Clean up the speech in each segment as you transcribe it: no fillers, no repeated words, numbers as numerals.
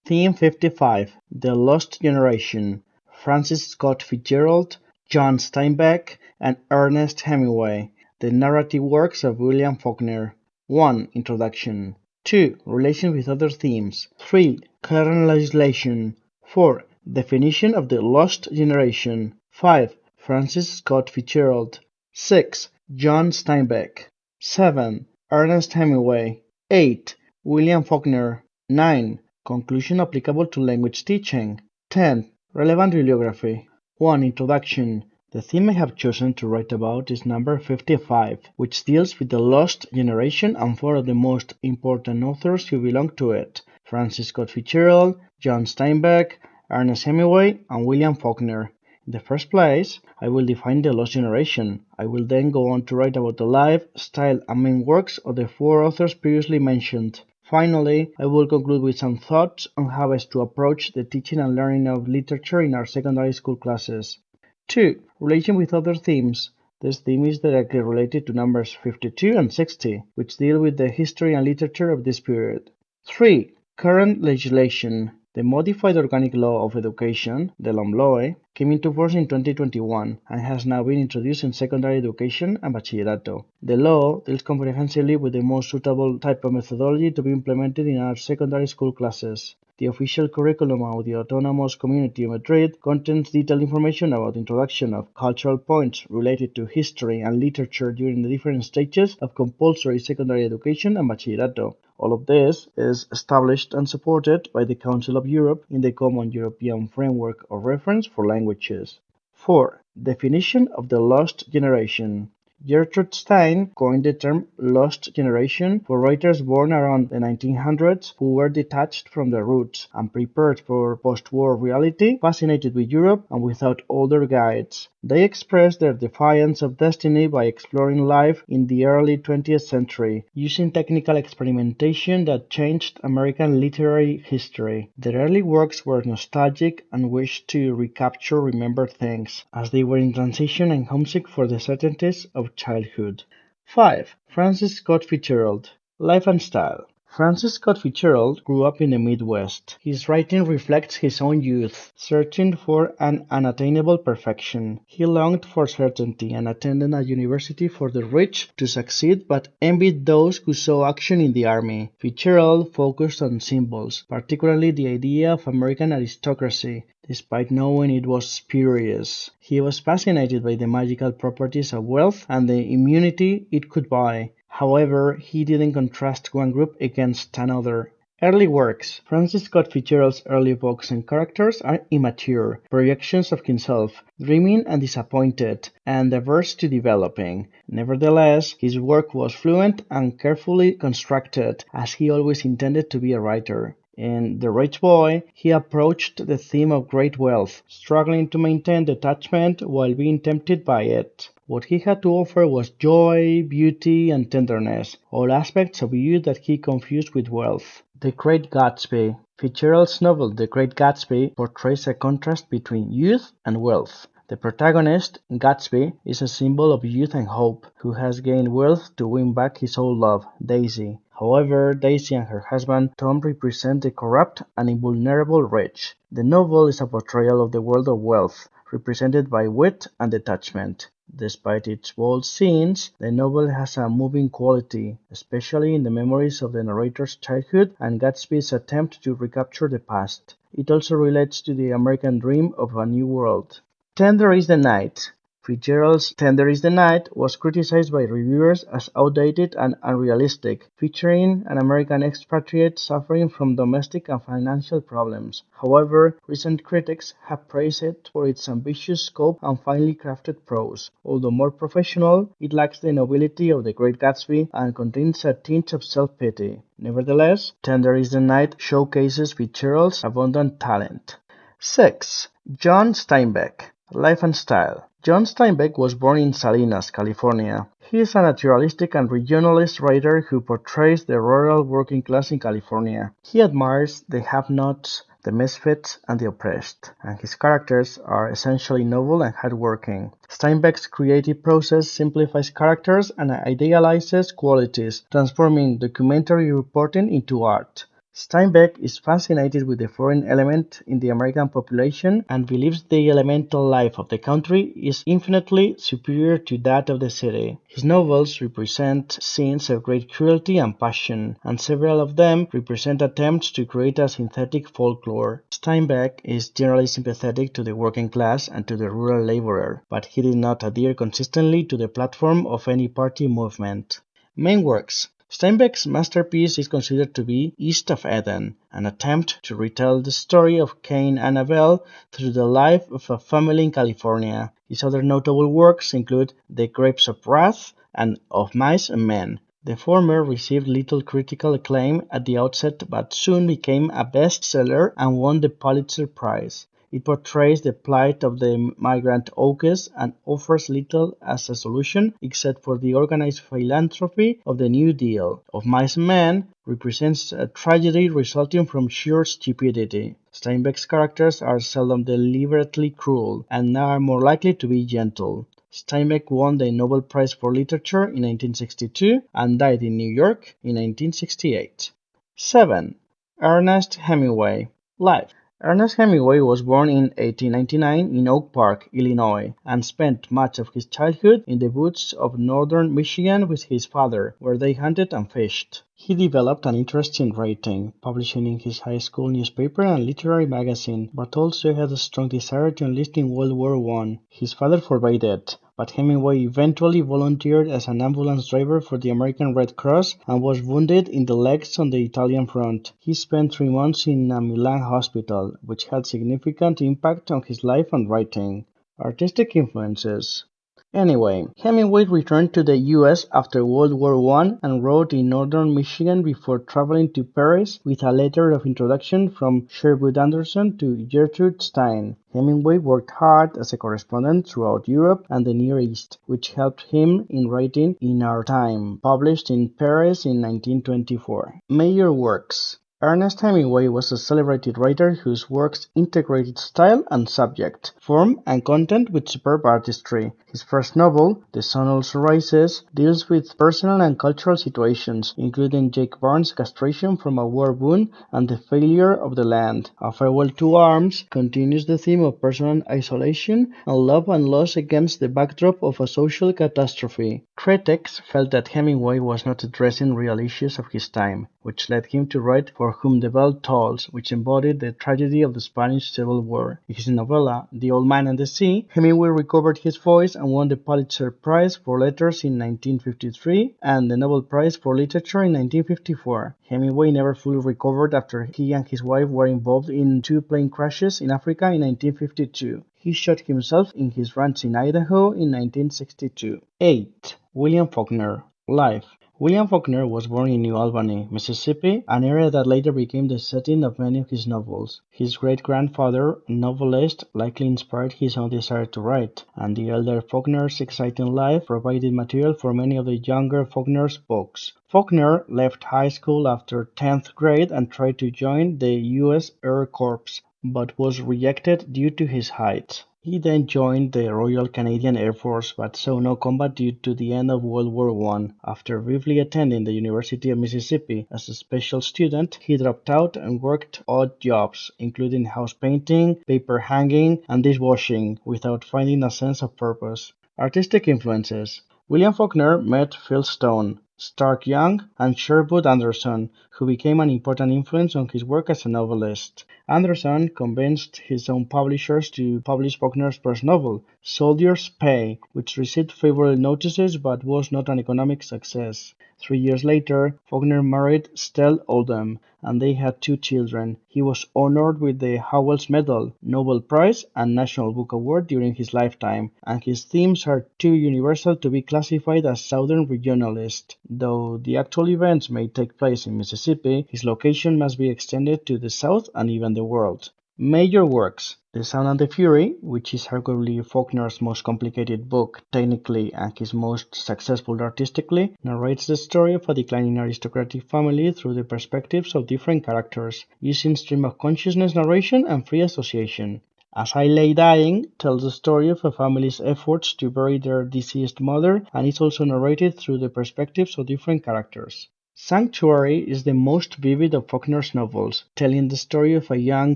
Theme 55: The Lost Generation. Francis Scott Fitzgerald, John Steinbeck, and Ernest Hemingway. The narrative works of William Faulkner. 1. Introduction. 2. Relation with other themes. 3. Current legislation. 4. Definition of the lost generation. 5. Francis Scott Fitzgerald. 6. John Steinbeck. 7. Ernest Hemingway. 8. William Faulkner. 9. Conclusion applicable to language teaching. 10. Relevant bibliography. 1. Introduction. The theme I have chosen to write about is number 55, which deals with the lost generation and four of the most important authors who belong to it: Francis Scott Fitzgerald, John Steinbeck, Ernest Hemingway, and William Faulkner. In the first place, I will define the lost generation. I will then go on to write about the life, style, and main works of the four authors previously mentioned. Finally, I will conclude with some thoughts on how best to approach the teaching and learning of literature in our secondary school classes. 2. Relation with other themes. This theme is directly related to numbers 52 and 60, which deal with the history and literature of this period. 3. Current legislation. The Modified Organic Law of Education, the LOMLOE, came into force in 2021 and has now been introduced in secondary education and bachillerato. The law deals comprehensively with the most suitable type of methodology to be implemented in our secondary school classes. The official curriculum of the Autonomous Community of Madrid contains detailed information about the introduction of cultural points related to history and literature during the different stages of compulsory secondary education and bachillerato. All of this is established and supported by the Council of Europe in the Common European Framework of Reference for Languages. 4. Definition of the lost generation. Gertrude Stein coined the term "lost generation" for writers born around the 1900s who were detached from their roots, unprepared for post-war reality, fascinated with Europe, and without older guides. They expressed their defiance of destiny by exploring life in the early 20th century, using technical experimentation that changed American literary history. Their early works were nostalgic and wished to recapture remembered things, as they were in transition and homesick for the certainties of childhood. 5. Francis Scott Fitzgerald. Life and style. Francis Scott Fitzgerald grew up in the Midwest. His writing reflects his own youth, searching for an unattainable perfection. He longed for certainty and attended a university for the rich to succeed, but envied those who saw action in the army. Fitzgerald focused on symbols, particularly the idea of American aristocracy, despite knowing it was spurious. He was fascinated by the magical properties of wealth and the immunity it could buy. However, he didn't contrast one group against another. Early works. Francis Scott Fitzgerald's early books and characters are immature, projections of himself, dreaming and disappointed, and averse to developing. Nevertheless, his work was fluent and carefully constructed, as he always intended to be a writer. In The Rich Boy, he approached the theme of great wealth, struggling to maintain detachment while being tempted by it. What he had to offer was joy, beauty, and tenderness, all aspects of youth that he confused with wealth. The Great Gatsby. Fitzgerald's novel The Great Gatsby portrays a contrast between youth and wealth. The protagonist, Gatsby, is a symbol of youth and hope, who has gained wealth to win back his old love, Daisy. However, Daisy and her husband Tom represent the corrupt and invulnerable rich. The novel is a portrayal of the world of wealth, represented by wit and detachment. Despite its bold scenes, the novel has a moving quality, especially in the memories of the narrator's childhood and Gatsby's attempt to recapture the past. It also relates to the American dream of a new world. Tender is the Night. Fitzgerald's Tender is the Night was criticized by reviewers as outdated and unrealistic, featuring an American expatriate suffering from domestic and financial problems. However, recent critics have praised it for its ambitious scope and finely crafted prose. Although more professional, it lacks the nobility of The Great Gatsby and contains a tinge of self-pity. Nevertheless, Tender is the Night showcases Fitzgerald's abundant talent. 6. John Steinbeck. Life and style. John Steinbeck was born in Salinas, California. He is a naturalistic and regionalist writer who portrays the rural working class in California. He admires the have-nots, the misfits, and the oppressed, and his characters are essentially noble and hardworking. Steinbeck's creative process simplifies characters and idealizes qualities, transforming documentary reporting into art. Steinbeck is fascinated with the foreign element in the American population and believes the elemental life of the country is infinitely superior to that of the city. His novels represent scenes of great cruelty and passion, and several of them represent attempts to create a synthetic folklore. Steinbeck is generally sympathetic to the working class and to the rural laborer, but he did not adhere consistently to the platform of any party movement. Main works. Steinbeck's masterpiece is considered to be East of Eden, an attempt to retell the story of Cain and Abel through the life of a family in California. His other notable works include The Grapes of Wrath and Of Mice and Men. The former received little critical acclaim at the outset but soon became a bestseller and won the Pulitzer Prize. It portrays the plight of the migrant Oakes and offers little as a solution except for the organized philanthropy of the New Deal. Of Mice and Men represents a tragedy resulting from sheer stupidity. Steinbeck's characters are seldom deliberately cruel and are more likely to be gentle. Steinbeck won the Nobel Prize for Literature in 1962 and died in New York in 1968. 7. Ernest Hemingway. Life. Ernest Hemingway was born in 1899 in Oak Park, Illinois, and spent much of his childhood in the woods of northern Michigan with his father, where they hunted and fished. He developed an interest in writing, publishing in his high school newspaper and literary magazine, but also had a strong desire to enlist in World War I. His father forbade it, but Hemingway eventually volunteered as an ambulance driver for the American Red Cross and was wounded in the legs on the Italian front. He spent 3 months in a Milan hospital, which had significant impact on his life and writing. Artistic influences. Anyway, Hemingway returned to the US after World War I and wrote in northern Michigan before traveling to Paris with a letter of introduction from Sherwood Anderson to Gertrude Stein. Hemingway worked hard as a correspondent throughout Europe and the Near East, which helped him in writing In Our Time, published in Paris in 1924. Major works. Ernest Hemingway was a celebrated writer whose works integrated style and subject, form and content with superb artistry. His first novel, The Sun Also Rises, deals with personal and cultural situations, including Jake Barnes' castration from a war wound and the failure of the land. A Farewell to Arms continues the theme of personal isolation and love and loss against the backdrop of a social catastrophe. Critics felt that Hemingway was not addressing real issues of his time, which led him to write For Whom the Bell Tolls, which embodied the tragedy of the Spanish Civil War. In his novella, The Old Man and the Sea, Hemingway recovered his voice and won the Pulitzer Prize for Letters in 1953 and the Nobel Prize for Literature in 1954. Hemingway never fully recovered after he and his wife were involved in 2 plane crashes in Africa in 1952. He shot himself in his ranch in Idaho in 1962. 8. William Faulkner. Life. William Faulkner was born in New Albany, Mississippi, an area that later became the setting of many of his novels. His great-grandfather, a novelist, likely inspired his own desire to write, and the elder Faulkner's exciting life provided material for many of the younger Faulkner's books. Faulkner left high school after 10th grade and tried to join the U.S. Air Corps, but was rejected due to his height. He then joined the Royal Canadian Air Force but saw no combat due to the end of World War I. After briefly attending the University of Mississippi as a special student, he dropped out and worked odd jobs, including house painting, paper hanging, and dishwashing, without finding a sense of purpose. Artistic influences. William Faulkner met Phil Stone, Stark Young, and Sherwood Anderson, who became an important influence on his work as a novelist. Anderson convinced his own publishers to publish Faulkner's first novel, Soldier's Pay, which received favorable notices but was not an economic success. 3 years later, Faulkner married Stella Oldham, and they had 2 children. He was honored with the Howells Medal, Nobel Prize, and National Book Award during his lifetime, and his themes are too universal to be classified as Southern regionalist. Though the actual events may take place in Mississippi, his location must be extended to the South and even the world. Major works. The Sound and the Fury, which is arguably Faulkner's most complicated book technically and his most successful artistically, narrates the story of a declining aristocratic family through the perspectives of different characters, using stream of consciousness narration and free association. As I Lay Dying tells the story of a family's efforts to bury their deceased mother and is also narrated through the perspectives of different characters. Sanctuary is the most vivid of Faulkner's novels, telling the story of a young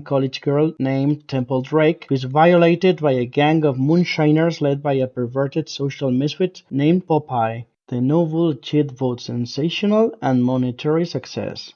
college girl named Temple Drake who is violated by a gang of moonshiners led by a perverted social misfit named Popeye. The novel achieved both sensational and monetary success.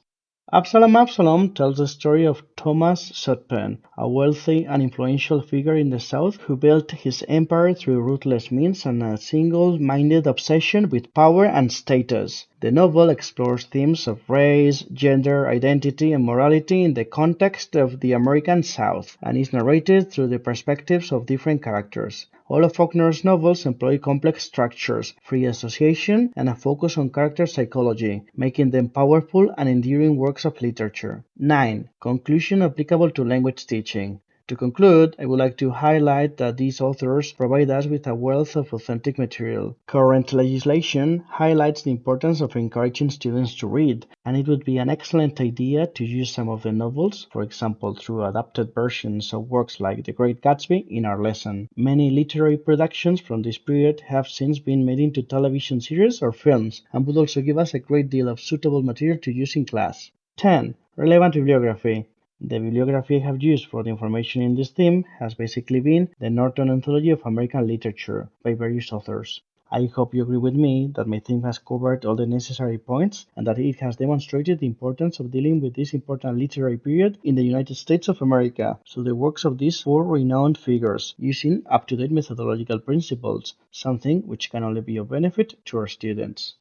Absalom tells the story of Thomas Sutpen, a wealthy and influential figure in the South who built his empire through ruthless means and a single-minded obsession with power and status. The novel explores themes of race, gender, identity, and morality in the context of the American South, and is narrated through the perspectives of different characters. All of Faulkner's novels employ complex structures, free association, and a focus on character psychology, making them powerful and enduring works of literature. 9. Conclusion applicable to language teaching. To conclude, I would like to highlight that these authors provide us with a wealth of authentic material. Current legislation highlights the importance of encouraging students to read, and it would be an excellent idea to use some of the novels, for example through adapted versions of works like The Great Gatsby, in our lesson. Many literary productions from this period have since been made into television series or films, and would also give us a great deal of suitable material to use in class. 10. Relevant bibliography. The bibliography I have used for the information in this theme has basically been the Norton Anthology of American Literature by various authors. I hope you agree with me that my theme has covered all the necessary points and that it has demonstrated the importance of dealing with this important literary period in the United States of America through the works of these four renowned figures, using up-to-date methodological principles, something which can only be of benefit to our students.